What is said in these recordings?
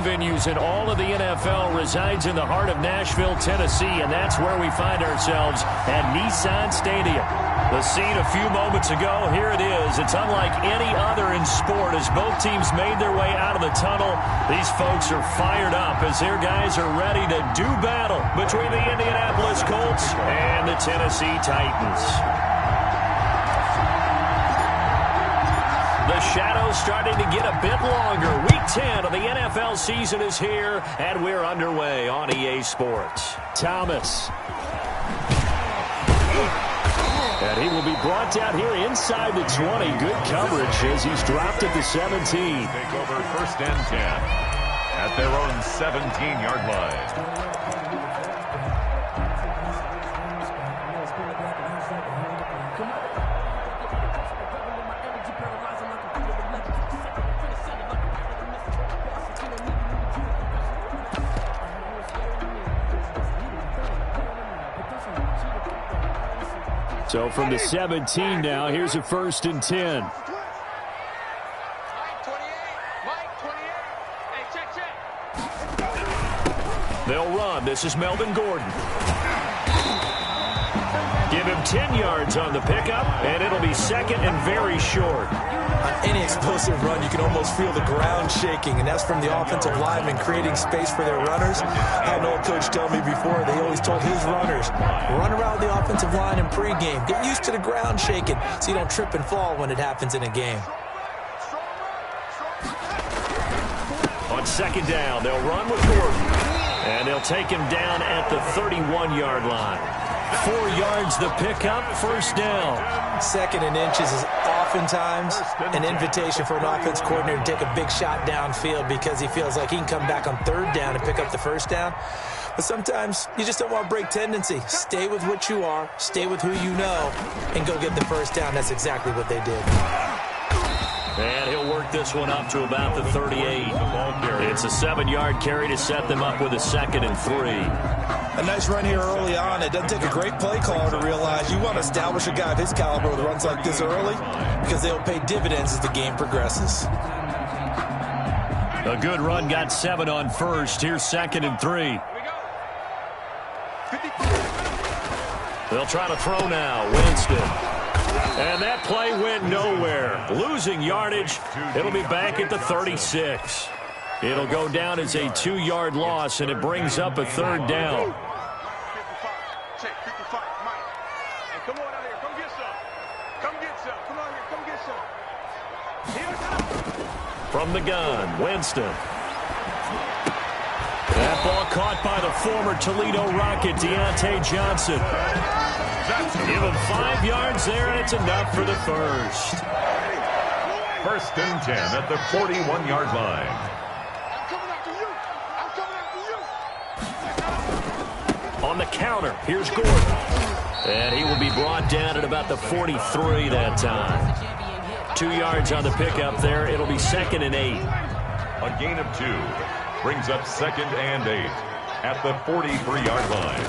venues in all of the NFL resides in the heart of Nashville, Tennessee, and that's where we find ourselves at Nissan Stadium. The scene a few moments ago, here it is. It's unlike any other in sport as both teams made their way out of the tunnel. These folks are fired up as their guys are ready to do battle between the Indianapolis Colts and the Tennessee Titans. The shadow's starting to get a bit longer. Week 10 of the NFL season is here, and we're underway on EA Sports. Thomas. And he will be brought down here inside the 20. Good coverage as he's dropped at the 17. Take over 1st and 10 at their own 17-yard line. So from the 17 now, here's a 1st and 10. They'll run. This is Melvin Gordon. Give him 10 yards on the pickup, and it'll be 2nd and very short. On any explosive run, you can almost feel the ground shaking, and that's from the offensive linemen creating space for their runners. I had an old coach tell me before, they always told his runners, run around the offensive line in pregame. Get used to the ground shaking so you don't trip and fall when it happens in a game. On 2nd down, they'll run with Gordon, and they'll take him down at the 31-yard line. 4 yards the pickup, 1st down. 2nd and inches is oftentimes an invitation for an offense coordinator to take a big shot downfield because he feels like he can come back on 3rd down and pick up the 1st down. But sometimes you just don't want to break tendency. Stay with what you are, stay with who you know, and go get the 1st down. That's exactly what they did. And he'll work this one up to about the 38. It's a 7-yard carry to set them up with a 2nd and 3. A nice run here early on. It doesn't take a great play caller to realize you want to establish a guy of his caliber with runs like this early because they'll pay dividends as the game progresses. A good run, got 7 on 1st. Here's 2nd and 3. They'll try to throw now. Winston. And that play went nowhere. Losing yardage. It'll be back at the 36. It'll go down as a 2-yard loss, and it brings up a 3rd down. From the gun, Winston. That ball caught by the former Toledo Rocket, Deontay Johnson. Give him 5 yards there, and it's enough for the 1st. 1st and 10 at the 41-yard line. On the counter, here's Gordon. And he will be brought down at about the 43 that time. 2 yards on the pickup there. It'll be 2nd and 8. A gain of 2 brings up 2nd and 8 at the 43-yard line.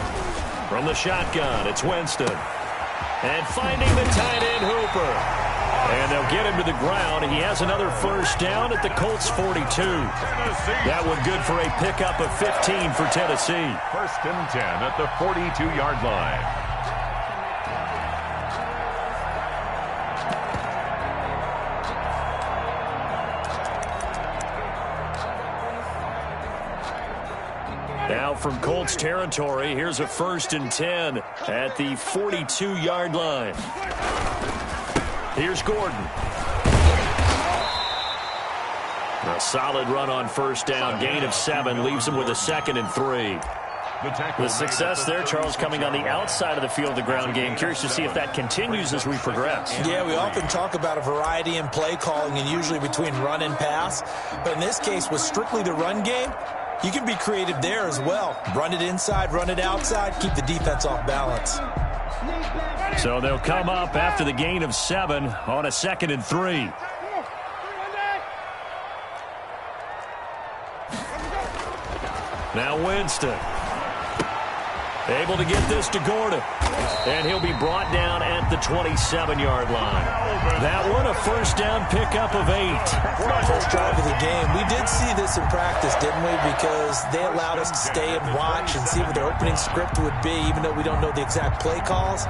From the shotgun, it's Winston. And finding the tight end Hooper. And they'll get him to the ground. He has another 1st down at the Colts 42. That one good for a pickup of 15 for Tennessee. 1st and 10 at the 42-yard line. Now from Colts territory, here's a 1st and 10 at the 42-yard line. Here's Gordon. A solid run on 1st down. Gain of 7 leaves him with a 2nd and 3. The success there, Charles, coming on the outside of the field, the ground game. Curious to see if that continues as we progress. Yeah, we often talk about a variety in play calling and usually between run and pass. But in this case, with strictly the run game, you can be creative there as well. Run it inside, run it outside, keep the defense off balance. So they'll come up after the gain of 7 on a 2nd and 3. Now Winston. Able to get this to Gordon. And he'll be brought down at the 27-yard line. That one a first down pickup of 8. First drive of the game. We did see this in practice, didn't we? Because they allowed us to stay and watch and see what their opening script would be, even though we don't know the exact play calls.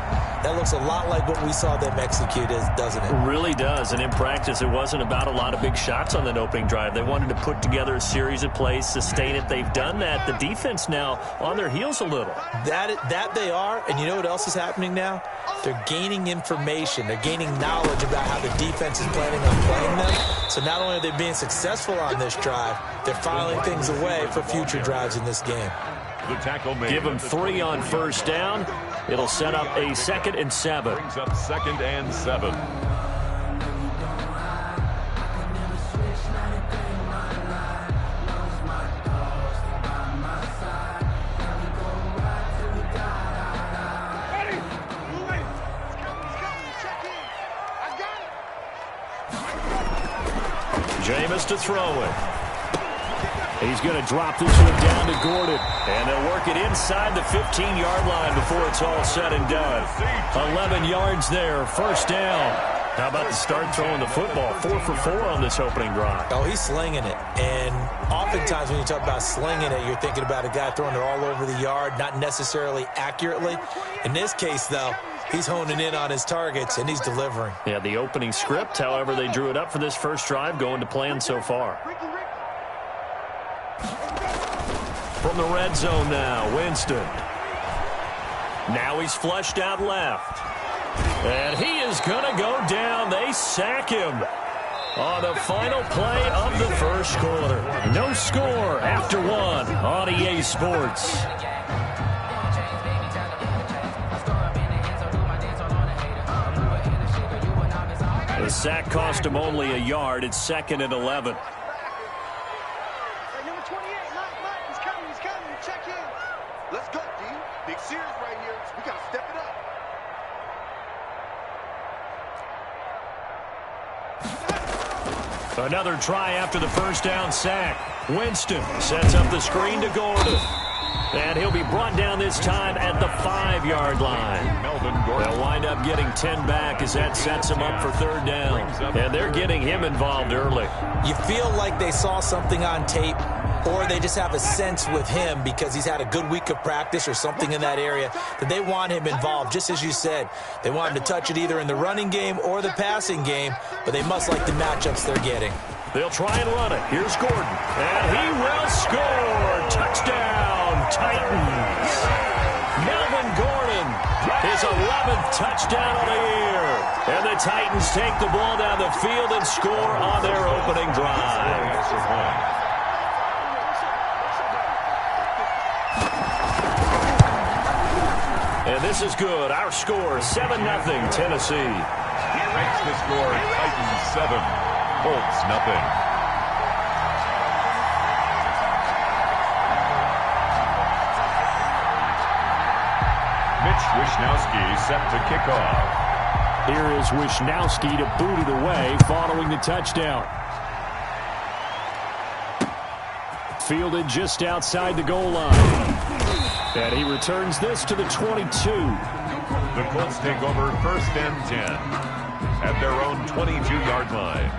That looks a lot like what we saw them execute, doesn't it? It really does. And in practice, it wasn't about a lot of big shots on that opening drive. They wanted to put together a series of plays, sustain it. They've done that. The defense now on their heels a little. That they are. And you know what else is happening now? They're gaining information. They're gaining knowledge about how the defense is planning on playing them. So not only are they being successful on this drive, they're filing things away for future drives in this game. The tackle made. Give them 3 on first down. It'll set up a 2nd and 7. Brings up 2nd and 7. Jameis to throw it. He's going to drop this one down to Gordon. And they'll work it inside the 15-yard line before it's all said and done. 11 yards there, first down. How about the start throwing the football? 4 for 4 on this opening drive. Oh, he's slinging it. And oftentimes when you talk about slinging it, you're thinking about a guy throwing it all over the yard, not necessarily accurately. In this case, though, he's honing in on his targets, and he's delivering. Yeah, the opening script, however, they drew it up for this first drive, going to plan so far. From the red zone now, Winston. Now he's flushed out left. And he is going to go down. They sack him on the final play of the first quarter. No score after 1 on EA Sports. The sack cost him only a yard. It's 2nd and 11. Let's go, D. Big series right here. We got to step it up. Another try after the first down sack. Winston sets up the screen to Gordon. And he'll be brought down this time at the 5-yard line. They'll wind up getting 10 back as that sets him up for 3rd down. And they're getting him involved early. You feel like they saw something on tape, or they just have a sense with him because he's had a good week of practice or something in that area that they want him involved. Just as you said, they want him to touch it either in the running game or the passing game, but they must like the matchups they're getting. They'll try and run it. Here's Gordon. And he will score. Touchdown, Titans. Melvin Gordon, his 11th touchdown of the year. And the Titans take the ball down the field and score on their opening drive. And this is good. Our score, 7-0, Tennessee. Makes the score Titans 7, Colts 0. Mitch Wishnowsky set to kick off. Here is Wishnowsky to boot it away following the touchdown. Fielded just outside the goal line. And he returns this to the 22. The Colts take over 1st and 10 at their own 22-yard line.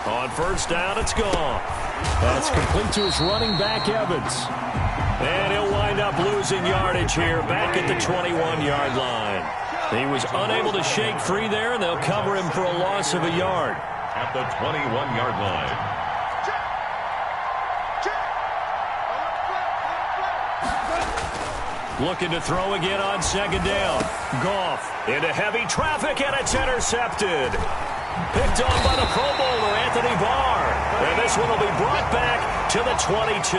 On first down, it's gone. That's complete to his running back, Evans. And he'll wind up losing yardage here back at the 21-yard line. He was unable to shake free there, and they'll cover him for a loss of a yard. At the 21-yard line. Looking to throw again on 2nd down. Goff into heavy traffic, and it's intercepted. Picked on by the Pro Bowler, Anthony Barr. And this one will be brought back to the 22.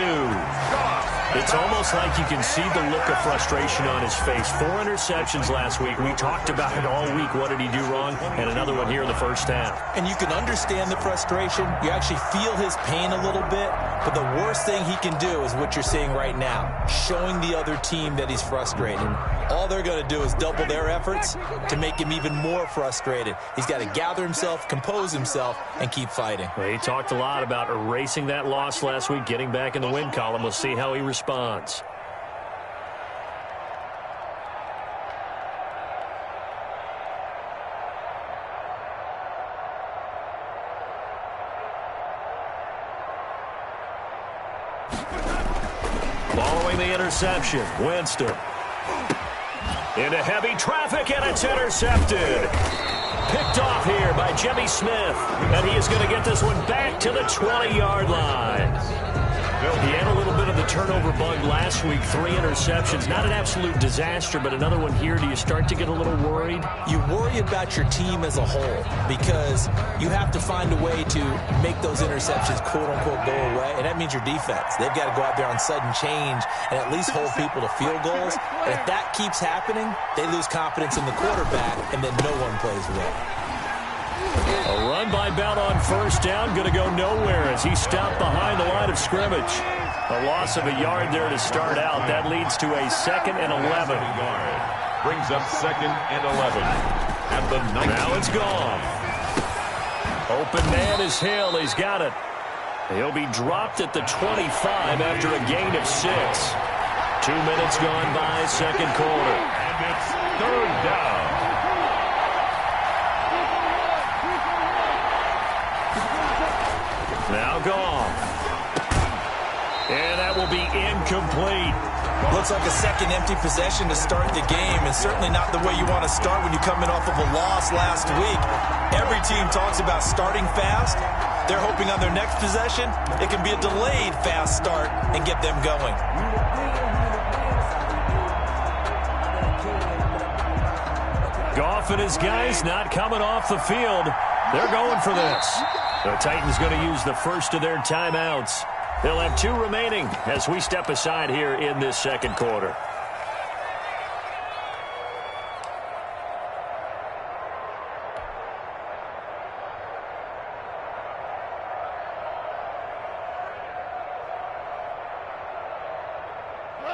It's almost like you can see the look of frustration on his face. 4 interceptions last week. We talked about it all week. What did he do wrong? And another one here in the first half. And you can understand the frustration. You actually feel his pain a little bit. But the worst thing he can do is what you're seeing right now, showing the other team that he's frustrated. All they're going to do is double their efforts to make him even more frustrated. He's got to gather himself, compose himself, and keep fighting. Well, he talked a lot about erasing that loss last week, getting back in the win column. We'll see how he responds. Following the interception, Winston. Into heavy traffic, and it's intercepted. Picked off here by Jimmy Smith, and he is going to get this one back to the 20-yard line. He had a little bit of the turnover bug last week, 3 interceptions. Not an absolute disaster, but another one here. Do you start to get a little worried? You worry about your team as a whole because you have to find a way to make those interceptions, quote-unquote, go away, and that means your defense. They've got to go out there on sudden change and at least hold people to field goals. And if that keeps happening, they lose confidence in the quarterback, and then no one plays well. A run by Bell on first down, going to go nowhere as he stopped behind the line of scrimmage. A loss of a yard there to start out. That leads to a 2nd and 11. Brings up 2nd and 11 at the 19. Now it's gone. Open man is Hill. He's got it. He'll be dropped at the 25 after a gain of 6. 2 minutes gone by, second quarter. And it's 3rd down. Now gone. And that will be incomplete. Looks like a second empty possession to start the game, and certainly not the way you want to start when you're coming off of a loss last week. Every team talks about starting fast. They're hoping on their next possession, it can be a delayed fast start and get them going. Goff and his guys not coming off the field. They're going for this. The Titans going to use the first of their timeouts. They'll have 2 remaining as we step aside here in this second quarter.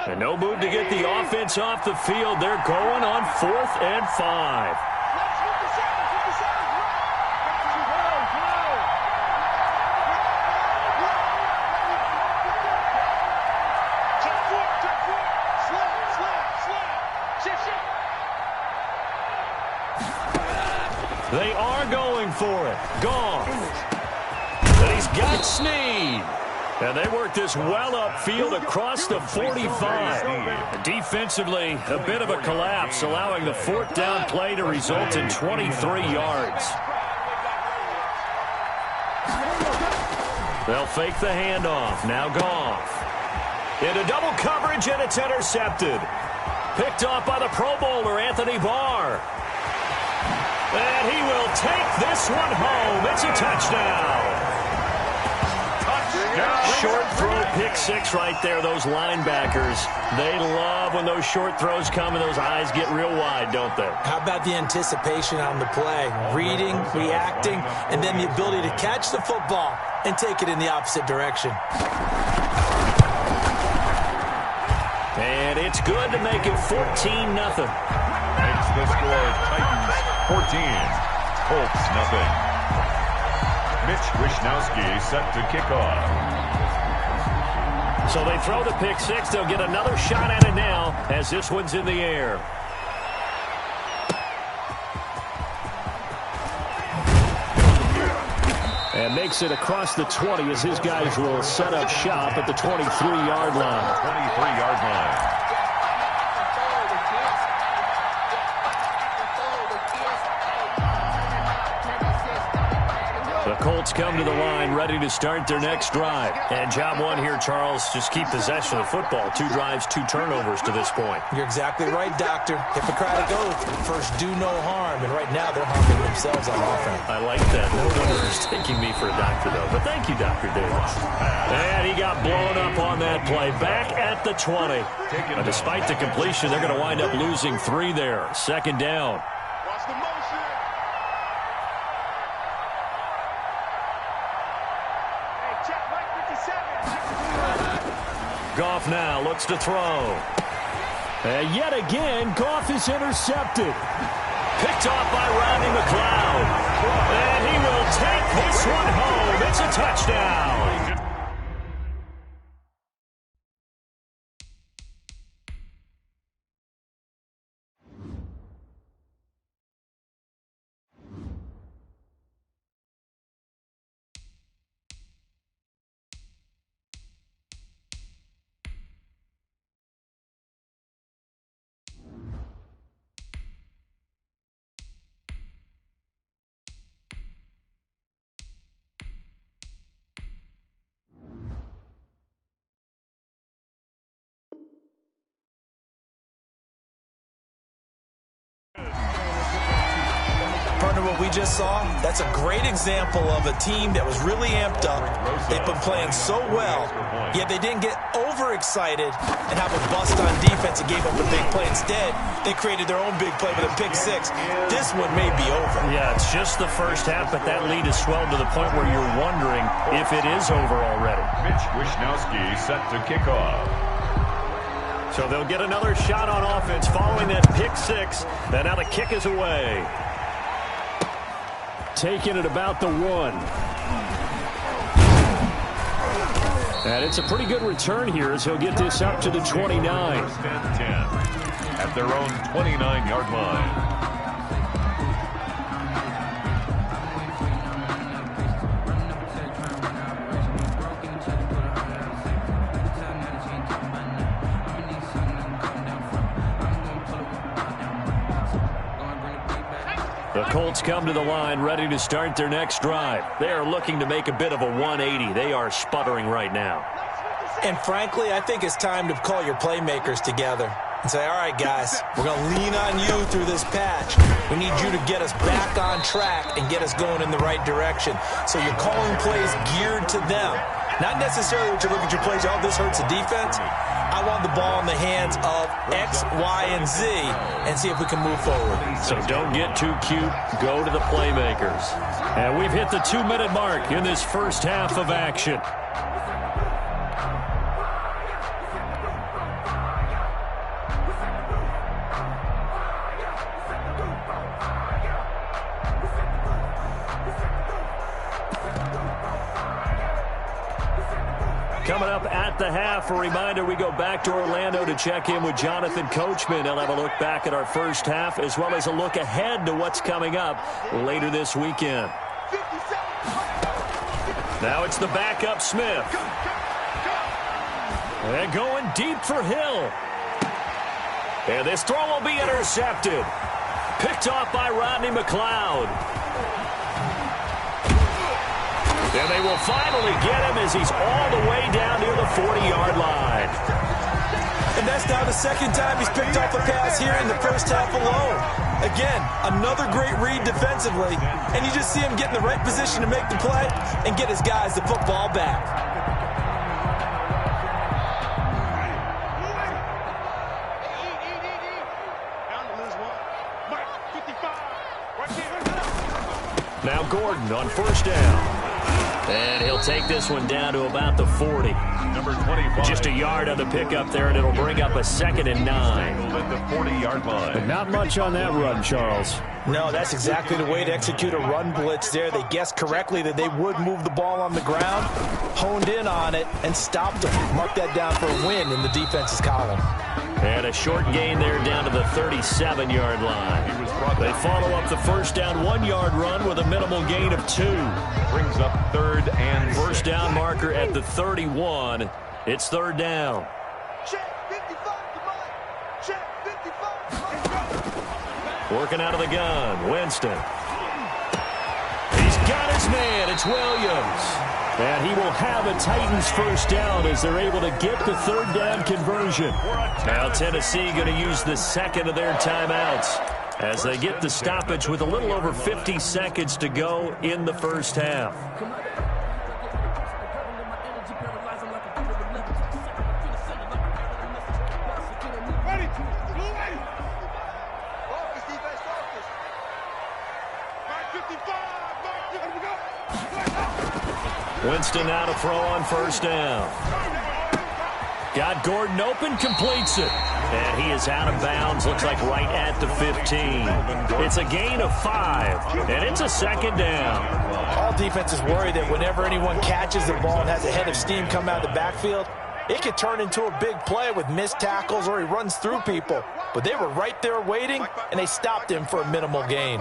And no move to get the offense off the field. They're going on 4th and 5. They are going for it. Goff. And he's got Snead. And they work this well upfield across the 45. Defensively, a bit of a collapse, allowing the 4th down play to result in 23 yards. They'll fake the handoff. Now Goff. Into double coverage, and it's intercepted. Picked off by the Pro Bowler, Anthony Barr. And he will take this one home. It's a touchdown. Short throw, pick 6 right there. Those linebackers, they love when those short throws come and those eyes get real wide, don't they? How about the anticipation on the play? Reading, reacting, and then the ability to catch the football and take it in the opposite direction. And it's good to make it 14-0. Makes the score Titans 14, Colts nothing. Mitch Wishnowsky set to kick off. So they throw the pick 6. They'll get another shot at it now as this one's in the air. And makes it across the 20 as his guys will set up shop at the 23-yard line. 23-yard line. The Colts come to the line, ready to start their next drive. And job one here, Charles, just keep possession of the football. 2 drives, 2 turnovers to this point. You're exactly right, Doctor. Hippocratic oath. First, do no harm. And right now, they're harming themselves on offense. I like that. No wonder he's taking me for a doctor, though. But thank you, Dr. Davis. And he got blown up on that play. Back at the 20. But despite the completion, they're going to wind up losing 3 there. Second down. Watch the motion. Hey, check Mike 57. Goff now looks to throw. And yet again, Goff is intercepted. Picked off by Rodney McLeod. And he will take this one home. It's a touchdown. Partner, what we just saw, that's a great example of a team that was really amped up. They've been playing so well, yet they didn't get overexcited and have a bust on defense and gave up a big play. Instead, they created their own big play with a pick 6. This one may be over. Yeah, it's just the first half, but that lead has swelled to the point where you're wondering if it is over already. Mitch Wishnowski set to kick off. So they'll get another shot on offense following that pick 6. And now the kick is away. Taking it about the 1. And it's a pretty good return here as he'll get this up to the 29. First and 10 at their own 29-yard line. The Colts come to the line, ready to start their next drive. They are looking to make a bit of a 180. They are sputtering right now. And frankly, I think it's time to call your playmakers together and say, all right, guys, we're going to lean on you through this patch. We need you to get us back on track and get us going in the right direction. So you're calling plays geared to them. Not necessarily that you look at your plays, oh, this hurts the defense. I want the ball in the hands of X, Y, and Z and see if we can move forward. So don't get too cute. Go to the playmakers. And we've hit the 2-minute mark in this first half of action. Coming up at the half, a reminder, we go back to Orlando to check in with Jonathan Coachman. He'll have a look back at our first half as well as a look ahead to what's coming up later this weekend. Now it's the backup Smith. And going deep for Hill. And this throw will be intercepted. Picked off by Rodney McLeod. And they will finally get him as he's all the way down near the 40-yard line. And that's now the second time he's picked off a pass here in the first half alone. Again, another great read defensively, and you just see him get in the right position to make the play and get his guys the football back. Now Gordon on first down. And he'll take this one down to about the 40. Number 25. Just a yard on the pickup there, and it'll bring up a 2nd and 9. At the 40-yard line. But not much on that run, Charles. No, that's exactly the way to execute a run blitz there. They guessed correctly that they would move the ball on the ground, honed in on it, and stopped them. Mark that down for a win in the defense's column. And a short gain there down to the 37-yard line. They follow up the first down 1-yard run with a minimal gain of 2. Brings up 3rd and First down marker at the 31. It's 3rd down. Check 55 to Mike. Check 55 to Mike. Working out of the gun, Winston. He's got his man. It's Williams. And he will have a Titans first down as they're able to get the third down conversion. Now Tennessee going to use the second of their timeouts as they get the stoppage with a little over 50 seconds to go in the first half. Winston now to throw on first down. Got Gordon open, completes it. And he is out of bounds, looks like right at the 15. It's a gain of 5, and it's a second down. All defenses worry that whenever anyone catches the ball and has a head of steam come out of the backfield, it could turn into a big play with missed tackles or he runs through people. But they were right there waiting, and they stopped him for a minimal gain.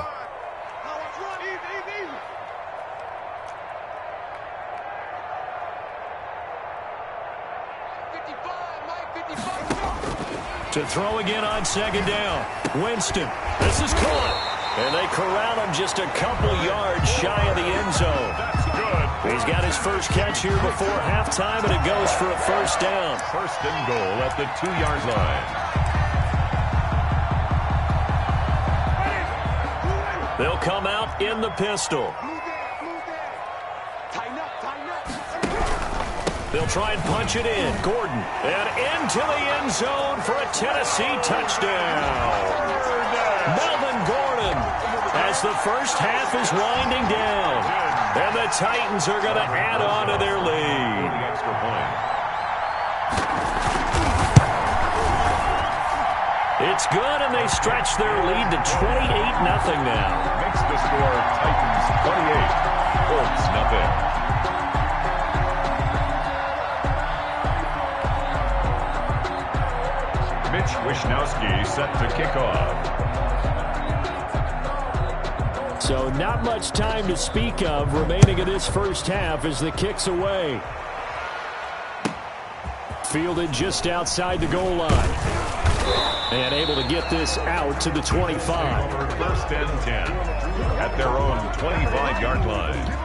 To throw again on second down. Winston. This is caught. And they corral him just a couple yards shy of the end zone. That's good. He's got his first catch here before halftime, and it goes for a first down. First and goal at the 2-yard line. They'll come out in the pistol. They'll try and punch it in. Gordon. And into the end zone for a Tennessee touchdown. Melvin Gordon as the first half is winding down. And the Titans are going to add on to their lead. It's good, and they stretch their lead to 28-0 now. Makes the score Titans 28, Colts nothing. Mitch Wishnowski set to kick off. So not much time to speak of remaining in this first half as the kick's away. Fielded just outside the goal line. And able to get this out to the 25. First and 10 at their own 25-yard line.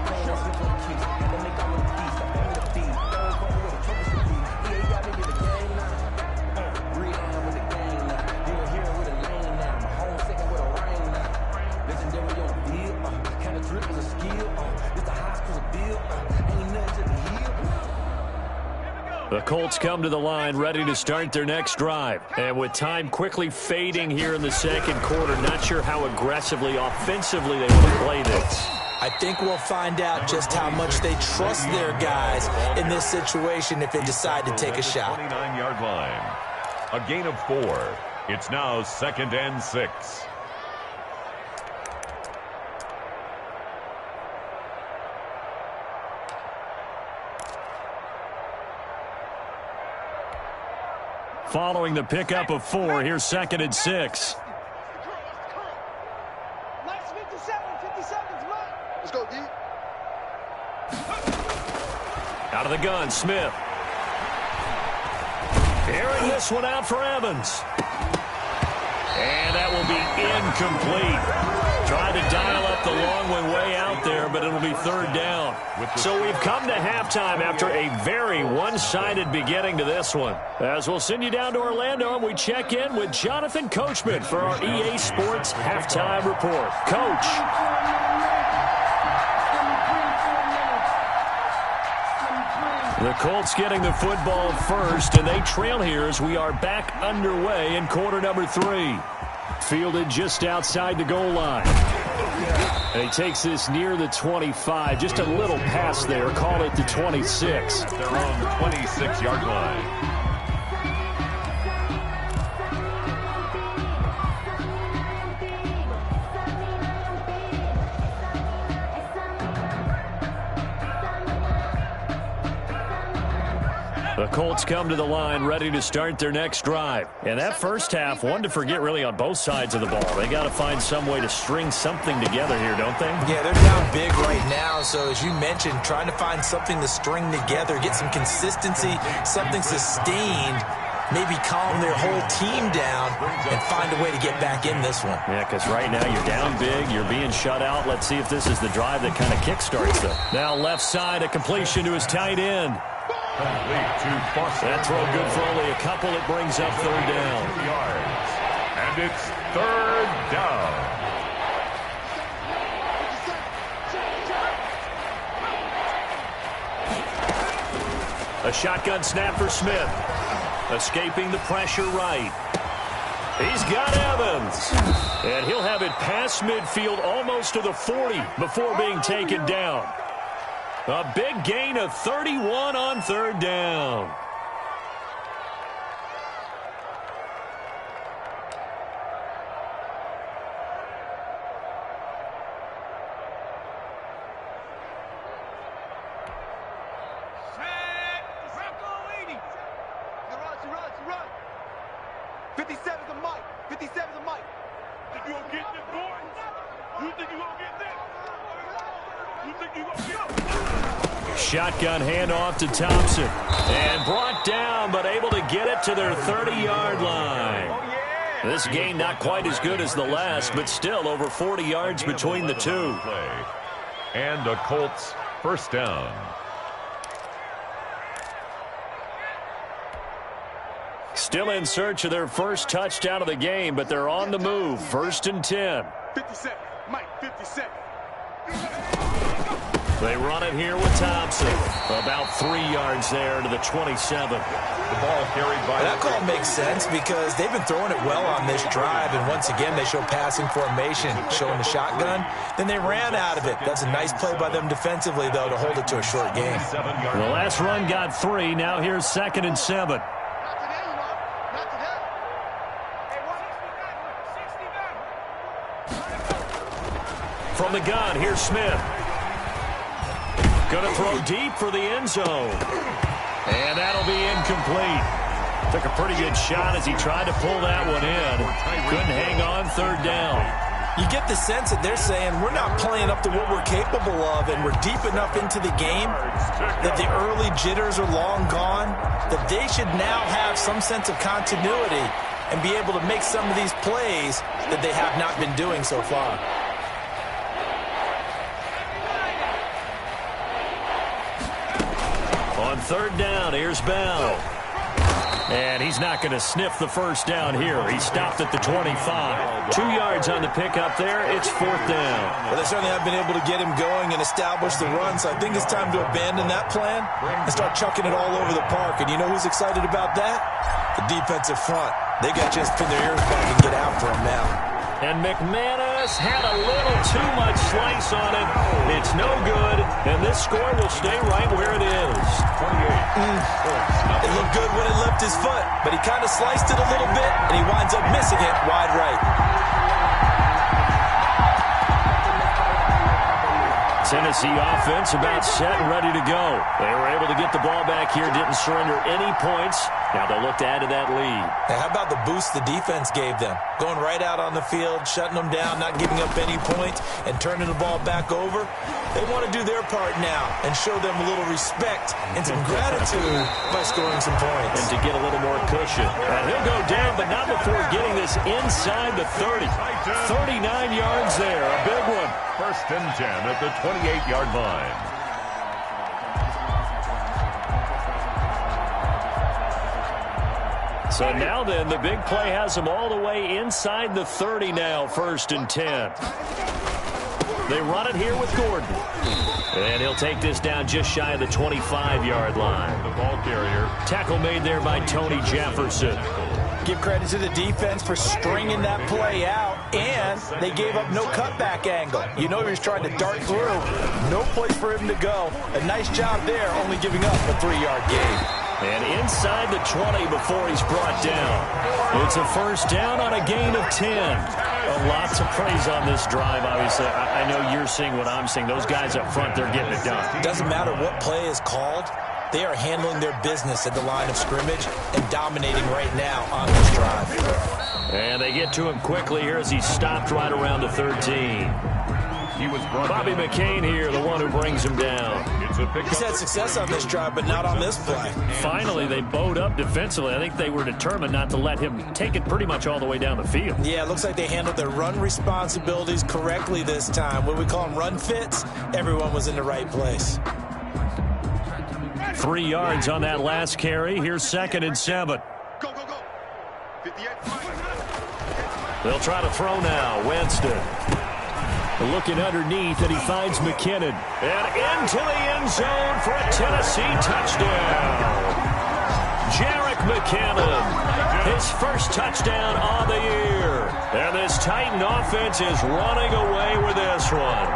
The Colts come to the line ready to start their next drive. And with time quickly fading here in the second quarter, not sure how aggressively, offensively they want to play this. I think we'll find out just how much they trust their guys in this situation if they decide to take a shot. 29-yard line. A gain of 4. It's now 2nd and 6. Following the pickup of 4, here's 2nd and 6. Let's go, D. Out of the gun, Smith. Airing this one out for Evans. And that will be incomplete. Trying to dial up the long one way out there, but it'll be third down. So we've come to halftime after a very one-sided beginning to this one. As we'll send you down to Orlando, and we check in with Jonathan Coachman for our EA Sports Halftime Report. Coach. The Colts getting the football first, and they trail here as we are back underway in quarter number 3. Fielded just outside the goal line. And he takes this near the 25. Just a little pass there. Call it the 26. Their own 26-yard line. The Colts come to the line ready to start their next drive. And that first half, one to forget really on both sides of the ball. They got to find some way to string something together here, don't they? Yeah, they're down big right now. So as you mentioned, trying to find something to string together, get some consistency, something sustained maybe calm their whole team down and find a way to get back in this one. Yeah, because right now you're down big, you're being shut out. Let's see if this is the drive that kind of kickstarts them. Now left side, a completion to his tight end. That throw good for only a couple. It brings up third down. And it's third down. A shotgun snap for Smith. Escaping the pressure right. He's got Evans. And he'll have it past midfield almost to the 40 before being taken down. A big gain of 31 on third down. Run. 57's a mic. 57's a mic. Think you gonna get this, boy? You think you gonna get this? You think you gonna get this? Shotgun handoff to Thompson. And brought down, but able to get it to their 30-yard line. This gain not quite as good as the last, but still over 40 yards between the two. And a Colts first down. Still in search of their first touchdown of the game, but they're on the move. First and 10. 50 seconds. Mike, 50 seconds. They run it here with Thompson. About 3 yards there to the 27. The ball carried by... That call makes sense because they've been throwing it well on this drive, and once again they show passing formation, showing the shotgun. Then they ran out of it. That's a nice play by them defensively, though, to hold it to a short game. The last run got 3. Now here's 2nd and 7. From the gun, here's Smith. Going to throw deep for the end zone. And that'll be incomplete. Took a pretty good shot as he tried to pull that one in. Couldn't hang on third down. You get the sense that they're saying we're not playing up to what we're capable of, and we're deep enough into the game that the early jitters are long gone, that they should now have some sense of continuity and be able to make some of these plays that they have not been doing so far. On third down, here's Bell. And he's not going to sniff the first down here. He stopped at the 25. 2 yards on the pickup there. It's fourth down. Well, they certainly have been able to get him going and establish the run, so I think it's time to abandon that plan and start chucking it all over the park. And you know who's excited about that? The defensive front. They got a chance to pin their ears back and get after him now. And McManus had a little too much slice on it. It's no good, and this score will stay right where it is. 28. It looked good when it left his foot, but he kind of sliced it a little bit, and he winds up missing it wide right. Tennessee offense about set and ready to go. They were able to get the ball back here, didn't surrender any points. Now they'll look to add to that lead. Now, how about the boost the defense gave them? Going right out on the field, shutting them down, not giving up any points, and turning the ball back over. They want to do their part now and show them a little respect and some gratitude by scoring some points. And to get a little more cushion. And he'll go down, but not before getting this inside the 30. 39 yards there, a big one. First and 10 at the 28-yard line. So now then, the big play has them all the way inside the 30 now, first and 10. They run it here with Gordon. And he'll take this down just shy of the 25-yard line. The ball carrier. Tackle made there by Tony Jefferson. Give credit to the defense for stringing that play out, and they gave up no cutback angle. You know he was trying to dart through. No place for him to go. A nice job there, only giving up a 3-yard gain. And inside the 20 before he's brought down. It's a first down on a gain of 10. Lots of praise on this drive, obviously. I know you're seeing what I'm seeing. Those guys up front, they're getting it done. Doesn't matter what play is called. They are handling their business at the line of scrimmage and dominating right now on this drive. And they get to him quickly here as he's stopped right around the 13. He was brought Bobby McCain here, the one who brings him down. He's had success on this drive, but not on this play. Finally, they bowed up defensively. I think they were determined not to let him take it pretty much all the way down the field. Yeah, it looks like they handled their run responsibilities correctly this time. What we call them run fits, everyone was in the right place. 3 yards on that last carry. Here's 2nd and 7. Go, go, go. 58. They'll try to throw now. Winston looking underneath, and he finds McKinnon. And into the end zone for a Tennessee touchdown. Jerick McKinnon, his first touchdown on the year. And this Titan offense is running away with this one.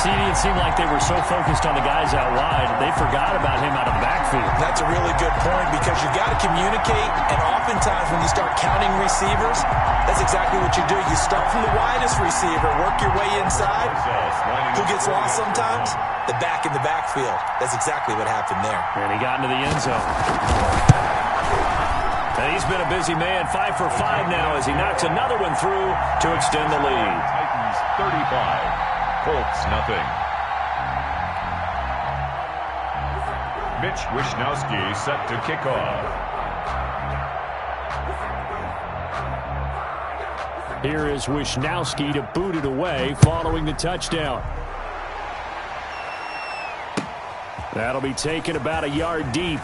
See, it seemed like they were so focused on the guys out wide, they forgot about him out of the backfield. That's a really good point because you got to communicate, and oftentimes when you start counting receivers, that's exactly what you do. You start from the widest receiver, work your way inside. Who gets lost sometimes? The back in the backfield. That's exactly what happened there. And he got into the end zone. And he's been a busy man, 5 for 5 now as he knocks another one through to extend the lead. Titans 35. Colts nothing. Mitch Wishnowsky set to kick off. Here is Wishnowsky to boot it away following the touchdown. That'll be taken about a yard deep.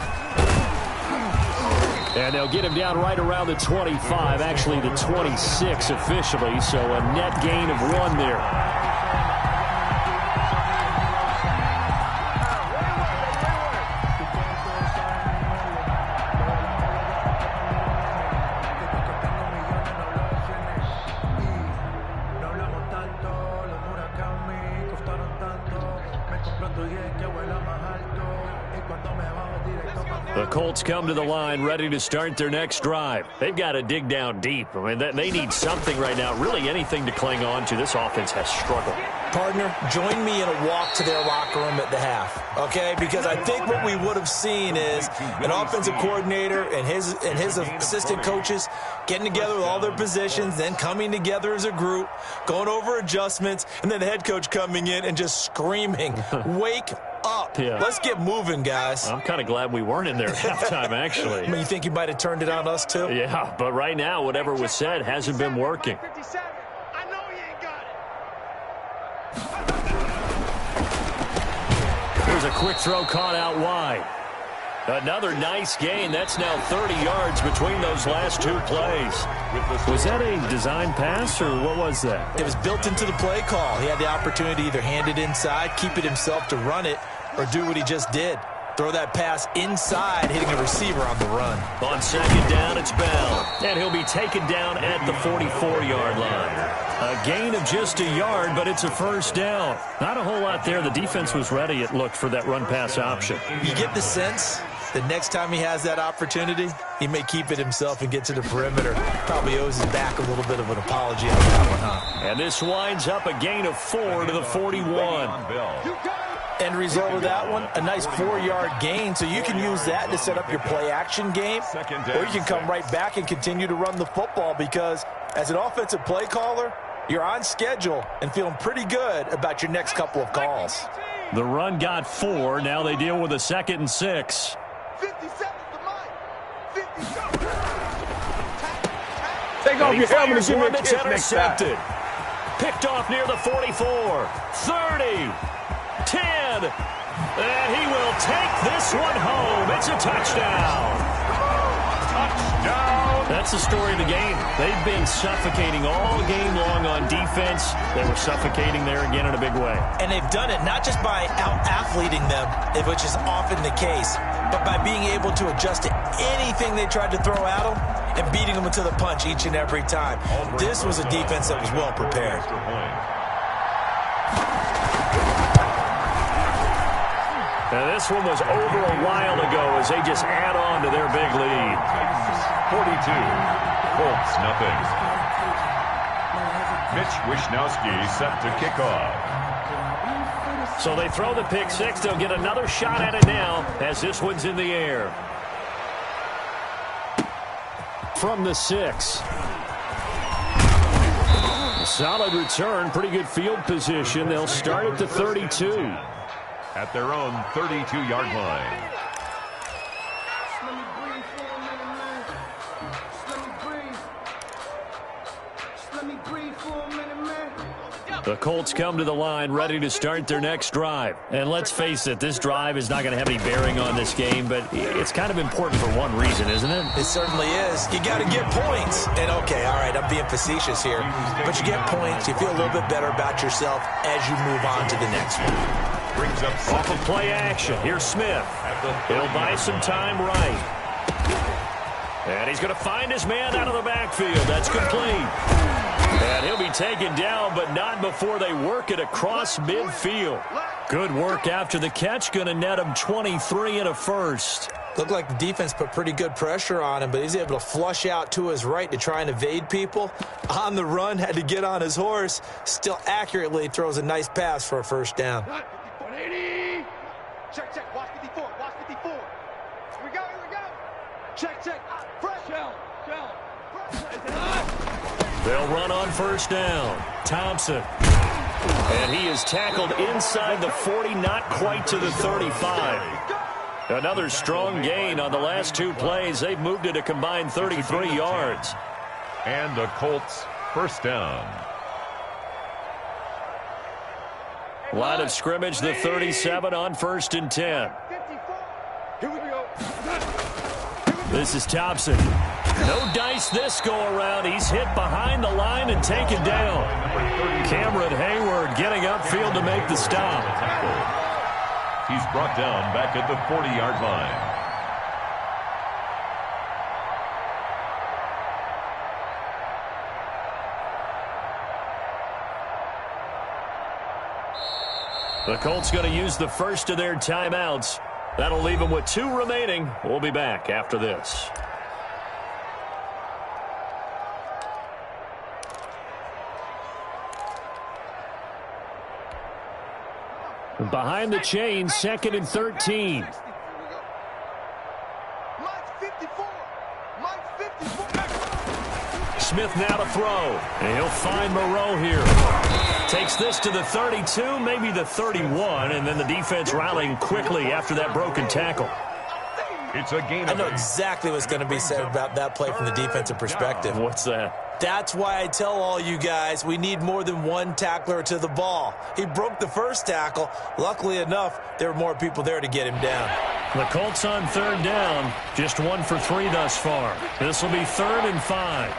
And they'll get him down right around the 25, actually the 26 officially, so a net gain of 1 there. The Colts come to the line ready to start their next drive. They've got to dig down deep. I mean, they need something right now, really anything to cling on to. This offense has struggled. Partner, join me in a walk to their locker room at the half, okay? Because I think what we would have seen is an offensive coordinator and his assistant coaches getting together with all their positions, then coming together as a group, going over adjustments, and then the head coach coming in and just screaming, wake up. Yeah. Let's get moving, guys. I'm kind of glad we weren't in there at halftime, actually. I mean, you think you might have turned it on us, too? Yeah, but right now, whatever was said hasn't been working. I know he ain't got it. Here's a quick throw caught out wide. Another nice gain. That's now 30 yards between those last 2 plays. Was that a design pass, or what was that? It was built into the play call. He had the opportunity to either hand it inside, keep it himself to run it, or do what he just did. Throw that pass inside, hitting a receiver on the run. On 2nd down, it's Bell. And he'll be taken down at the 44-yard line. A gain of just a yard, but it's a first down. Not a whole lot there. The defense was ready, it looked, for that run-pass option. You get the sense that next time he has that opportunity, he may keep it himself and get to the perimeter. Probably owes his back a little bit of an apology on that one, huh? And this winds up a gain of 4 to the 41. End result of that one, a nice 4-yard gain, so you can use that to set up your play-action game, or you can come right back and continue to run the football because as an offensive play caller, you're on schedule and feeling pretty good about your next couple of calls. The run got 4. Now they deal with a 2nd and 6. 50 seconds to mine. 50 seconds. Take off your helmet and give me a kiss next time. Intercepted. Picked off near the 44. 30. 10. And he will take this one home. It's a touchdown. Touchdown. That's the story of the game. They've been suffocating all game long on defense. They were suffocating there again in a big way. And they've done it not just by out-athleting them, which is often the case, but by being able to adjust to anything they tried to throw at them and beating them into the punch each and every time. This was a defense that was well prepared. Now this one was over a while ago as they just add on to their big lead. 42. Colts nothing. Mitch Wishnowsky set to kick off. So they throw the pick 6. They'll get another shot at it now as this one's in the air. From the 6. Solid return, pretty good field position. They'll start at the 32. At their own 32-yard line. The Colts come to the line ready to start their next drive. And let's face it, this drive is not going to have any bearing on this game, but it's kind of important for one reason, isn't it? It certainly is. You got to get points. And, okay, all right, I'm being facetious here. But you get points, you feel a little bit better about yourself as you move on to the next one. Brings up off of play action. Here's Smith. He'll buy some time right. And he's going to find his man out of the backfield. That's complete. And he'll be taken down, but not before they work it across midfield. Good work after the catch. Going to net him 23 and a first. Looked like the defense put pretty good pressure on him, but he's able to flush out to his right to try and evade people. On the run, had to get on his horse. Still accurately throws a nice pass for a first down. 180. Check, check. Watch 54. Watch 54. Here we go. Here we go. Check, check. Fresh. Shell. They'll run on first down. Thompson. And he is tackled inside the 40, not quite to the 35. Another strong gain on the last two plays. They've moved it a combined 33 yards. And the Colts first down. Line of scrimmage, the 37 on 1st and 10. Here we go. This is Thompson. No dice this go-around. He's hit behind the line and taken down. Cameron Hayward getting upfield to make the stop. He's brought down back at the 40-yard line. The Colts going to use the first of their timeouts. That'll leave them with 2 remaining. We'll be back after this. Behind the chain, 2nd and 13. Mike's 54. Mike's 54. Smith now to throw. And he'll find Moreau here. Takes this to the 32, maybe the 31, and then the defense rallying quickly after that broken tackle. It's a gain. I know exactly what's going to be said about that play from the defensive perspective. What's that? That's why I tell all you guys we need more than one tackler to the ball. He broke the first tackle. Luckily enough, there were more people there to get him down. The Colts on 3rd down, just 1 for 3 thus far. This will be 3rd and 5.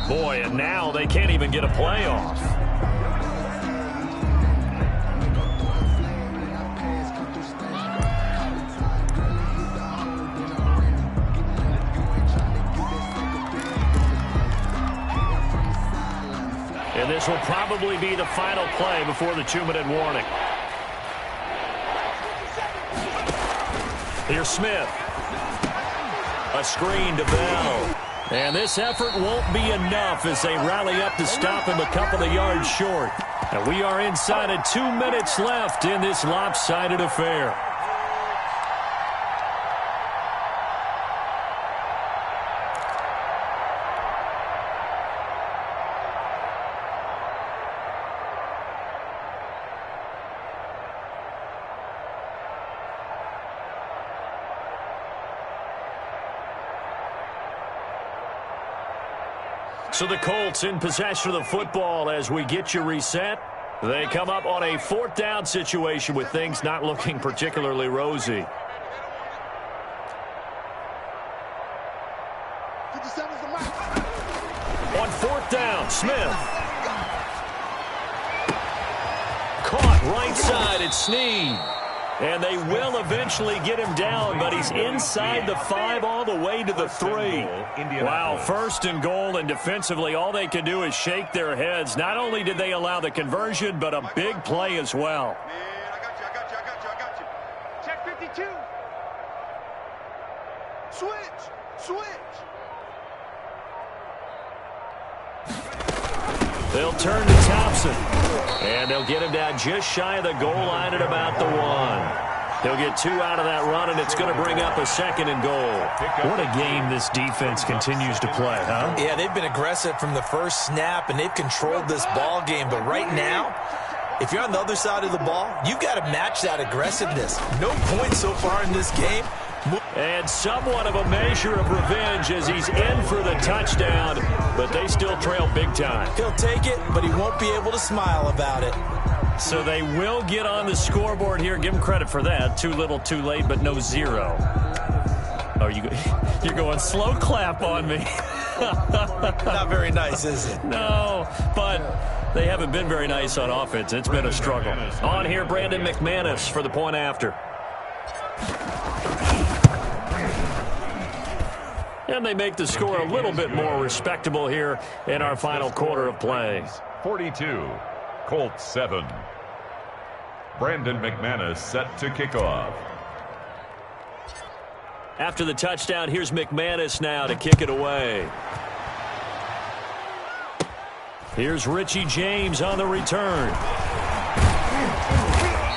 Boy, and now they can't even get a play off. And this will probably be the final play before the 2-minute warning. Here's Smith. A screen to Bell. And this effort won't be enough as they rally up to stop him a couple of yards short. And we are inside of 2 minutes left in this lopsided affair. So the Colts in possession of the football as we get you reset. They come up on a 4th down situation with things not looking particularly rosy. On 4th down, Smith. Caught right side at Snead. And they will eventually get him down, but he's inside the 5 all the way to the 3. Wow, 1st and goal, and defensively all they can do is shake their heads. Not only did they allow the conversion, but a big play as well. Man, I got you. Check 52. Switch. They'll turn to Thompson. And they'll get him down just shy of the goal line at about the 1. He'll get 2 out of that run, and it's going to bring up a 2nd and goal. What a game this defense continues to play, huh? Yeah, they've been aggressive from the first snap, and they've controlled this ball game. But right now, if you're on the other side of the ball, you've got to match that aggressiveness. No points so far in this game. And somewhat of a measure of revenge as he's in for the touchdown, but they still trail big time. He'll take it, but he won't be able to smile about it. So they will get on the scoreboard here. Give him credit for that. Too little, too late, but no 0. Oh, you're going slow clap on me. Not very nice, is it? No, but they haven't been very nice on offense. It's been a struggle. On here, Brandon McManus for the point after. And they make the score a little bit more respectable here in our final quarter of play. 42, Colts 7. Brandon McManus set to kick off. After the touchdown, here's McManus now to kick it away. Here's Richie James on the return.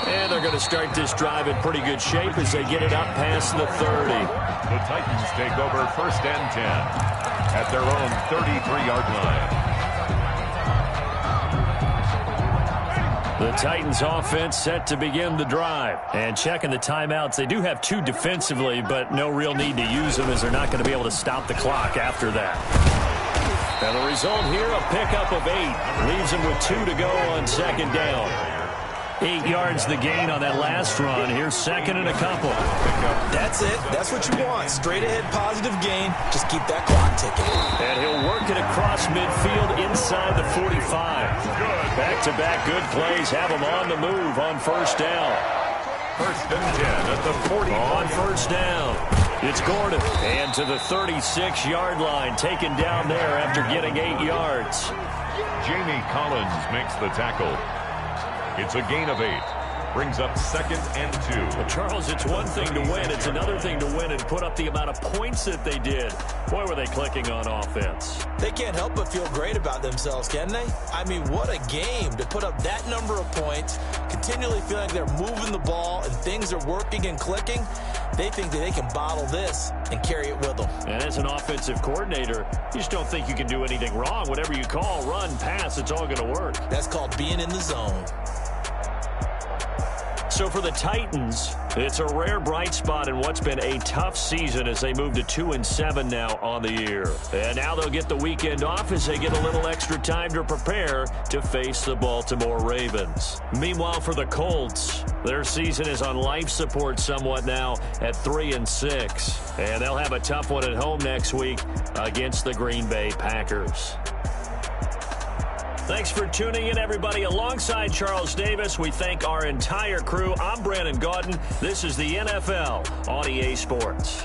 And they're going to start this drive in pretty good shape as they get it up past the 30. The Titans take over 1st and 10 at their own 33-yard line. The Titans offense set to begin the drive. And checking the timeouts, they do have 2 defensively, but no real need to use them as they're not going to be able to stop the clock after that. And the result here, a pickup of 8. Leaves them with 2 to go on 2nd down. 8 yards the gain on that last run. Here's 2nd and a couple. That's it. That's what you want. Straight ahead positive gain. Just keep that clock ticking. And he'll work it across midfield inside the 45. Back-to-back good plays have him on the move on 1st down. 1st and 10 at the 40. On 1st down, it's Gordon. And to the 36-yard line, taken down there after getting 8 yards. Jamie Collins makes the tackle. It's a gain of 8. Brings up 2nd and 2. Well, Charles, it's one thing to win. It's another thing to win and put up the amount of points that they did. Boy, were they clicking on offense. They can't help but feel great about themselves, can they? I mean, what a game to put up that number of points, continually feeling like they're moving the ball and things are working and clicking. They think that they can bottle this and carry it with them. And as an offensive coordinator, you just don't think you can do anything wrong. Whatever you call, run, pass, it's all going to work. That's called being in the zone. So for the Titans, it's a rare bright spot in what's been a tough season as they move to 2-7 now on the year. And now they'll get the weekend off as they get a little extra time to prepare to face the Baltimore Ravens. Meanwhile, for the Colts, their season is on life support somewhat now at 3-6. And they'll have a tough one at home next week against the Green Bay Packers. Thanks for tuning in, everybody. Alongside Charles Davis, we thank our entire crew. I'm Brandon Gaudin. This is the NFL on EA Sports.